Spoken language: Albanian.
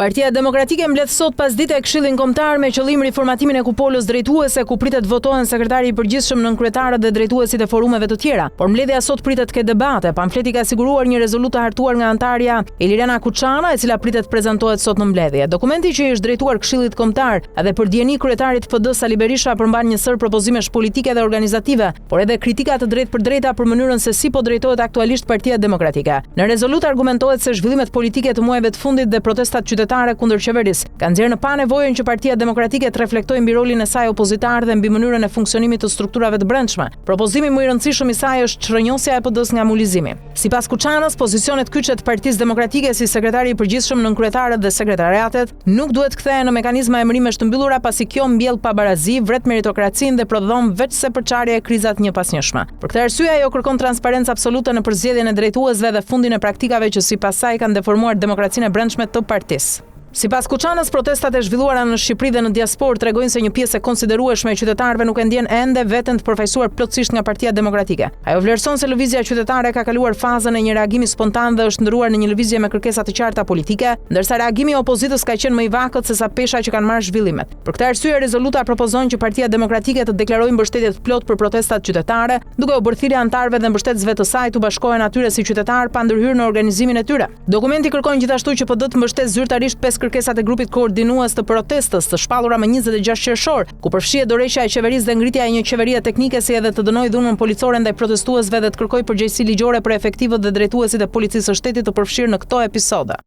Partia Demokratike mbledh sot pasdite Këshillin Kombëtar me qëllim riformatimin e kupolës drejtuese, ku pritet votohen sekretari i përgjithshëm, nënkretarët dhe drejtuesit e forumeve të tjera. Por mbledhja sot pritet ke debate. Pamfleti ka siguruar një rezolutë të hartuar nga antarja Elirena Kuçana, e cila pritet prezantohet sot në mbledhje. Dokumenti që i është drejtuar Këshillit Kombëtar edhe për dieni kryetarit PD Sali Berisha përmban një sër propozimesh politike dhe organizative, por edhe kritika të drejtë për drejta për mënyrën se si po drejtohet aktualisht Partia Demokratike. Në rezolutë argumentohet se zhvillimet politike të muajve të fundit dhe protestat qytetare kundër qeverisë kanë nxjerrë në pa nevojën që Partia Demokratike të reflektojë mbi rolin e saj opozitar dhe mbi mënyrën e funksionimit të strukturave të brendshme. Propozimi më i rëndësishëm i saj është çrënjosja e PD-s nga mulizimi. Sipas Kuçanës, pozicionet kyçe të Partisë Demokratike si sekretari i përgjithshëm, nënkretarët dhe sekretariatet nuk duhet kthehen në mekanizma emërimesh të mbyllura, pasi kjo mbjell pabarazi, vret meritokracinë dhe prodhon veçse përçarje e krizat një pasnjëshme. Për këtë arsye ajo kërkon transparencë absolute në përzgjedhjen e drejtuesve dhe fundin e praktikave që sipas saj kanë deformuar demokracinë e brendshme të partisë. Sipas Kuçanës, protestat e zhvilluara në Shqipëri dhe në diasporë tregojnë se një pjesë e konsiderueshme e qytetarëve nuk e ndjen ende veten të përfaqësuar plotësisht nga Partia Demokratike. Ajo vlerëson se lëvizja qytetare ka kaluar fazën e një reagimi spontan dhe është ndëruar në një lëvizje me kërkesa të qarta politike, ndërsa reagimi i opozitës ka qenë më i vakët se sa pesha që kanë marrë zhvillimet. Për këtë arsye, rezoluta propozon që Partia Demokratike të deklarojë mbështetje të plotë për protestat qytetare, duke u bërë thirrje antarëve dhe mbështetësve të saj të bashkohen atyre si qytetar pa ndërhyrë në organizimin e tyre. Dokumenti kërkon gjithashtu që PD të mbështetë zyrtarisht kërkesat e grupit koordinues të protestës të shpallura më 26 qershor, ku përfshihet dorëheqja e qeverisë dhe ngritja e një qeverie teknike, si edhe të dënojë dhunën policore ndaj protestuesve dhe të kërkojë përgjegjësi ligjore për efektivët dhe drejtuesit e policisë së shtetit të përfshirë në këto episode.